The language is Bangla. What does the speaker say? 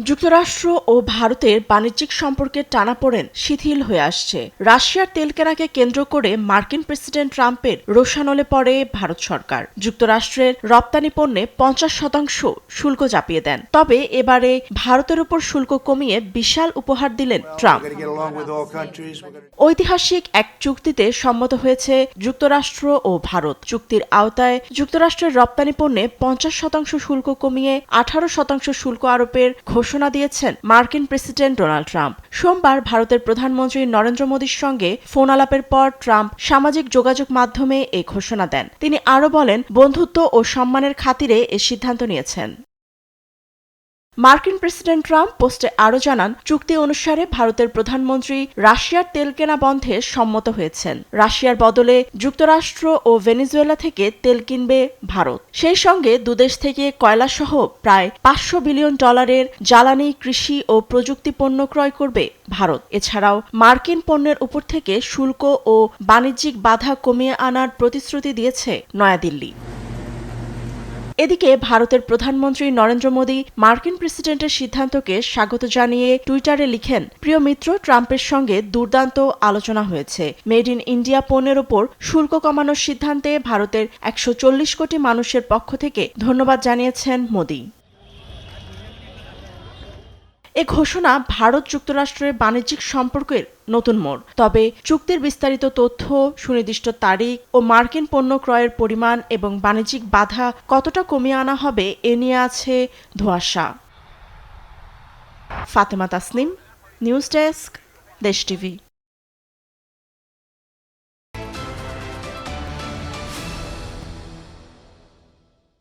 যুক্তরাষ্ট্র ও ভারতের বাণিজ্যিক সম্পর্কের টানাপোড়েন শিথিল হয়ে আসছে। রাশিয়ার তেল কেনাকে কেন্দ্র করে মার্কিন প্রেসিডেন্ট ট্রাম্পের রোষানলে পড়ে ভারত সরকার। যুক্তরাষ্ট্রের রপ্তানি পণ্যে 50% শুল্ক চাপিয়ে দেন। তবে এবারে ভারতের উপর শুল্ক কমিয়ে বিশাল উপহার দিলেন ট্রাম্প। ঐতিহাসিক এক চুক্তিতে সম্মত হয়েছে যুক্তরাষ্ট্র ও ভারত। চুক্তির আওতায় যুক্তরাষ্ট্রের রপ্তানি পণ্যে 50% শুল্ক কমিয়ে 18% শুল্ক আরোপের ঘোষণা দিয়েছেন মার্কিন প্রেসিডেন্ট ডোনাল্ড ট্রাম্প। সোমবার ভারতের প্রধানমন্ত্রী নরেন্দ্র মোদীর সঙ্গে ফোন আলাপের পর ট্রাম্প সামাজিক যোগাযোগ মাধ্যমে এই ঘোষণা দেন। তিনি আরও বলেন, বন্ধুত্ব ও সম্মানের খাতিরে এ সিদ্ধান্ত নিয়েছেন। মার্কিন প্রেসিডেন্ট ট্রাম্প পোস্টে আরও জানান, চুক্তি অনুসারে ভারতের প্রধানমন্ত্রী রাশিয়ার তেল কেনা বন্ধে সম্মত হয়েছেন। রাশিয়ার বদলে যুক্তরাষ্ট্র ও ভেনেজুয়েলা থেকে তেল কিনবে ভারত। সেই সঙ্গে দুদেশ থেকে কয়লাসহ প্রায় $500 বিলিয়ন জ্বালানি, কৃষি ও প্রযুক্তি পণ্য ক্রয় করবে ভারত। এছাড়াও মার্কিন পণ্যের উপর থেকে শুল্ক ও বাণিজ্যিক বাধা কমিয়ে আনার প্রতিশ্রুতি দিয়েছে নয়াদিল্লি। এদিকে ভারতের প্রধানমন্ত্রী নরেন্দ্র মোদী মার্কিন প্রেসিডেন্টের সিদ্ধান্তকে স্বাগত জানিয়ে টুইটারে লিখেন, প্রিয় মিত্র, ট্রাম্পের সঙ্গে দুর্দান্ত আলোচনা হয়েছে। মেড ইন ইন্ডিয়া পণ্যের ওপর শুল্ক কমানোর সিদ্ধান্তে ভারতের 140 কোটি মানুষের পক্ষ থেকে ধন্যবাদ জানিয়েছেন মোদী। এ ঘোষণা ভারত যুক্তরাষ্ট্রের বাণিজ্যিক সম্পর্কের নতুন মোড়। তবে চুক্তির বিস্তারিত তথ্য, সুনির্দিষ্ট তারিখ ও মার্কিন পণ্য ক্রয়ের পরিমাণ এবং বাণিজ্যিক বাধা কতটা কমিয়ে আনা হবে এ নিয়ে আছে ধোঁয়াশা। ফাতেমা তাসনিম, নিউজ ডেস্ক, দেশ টিভি।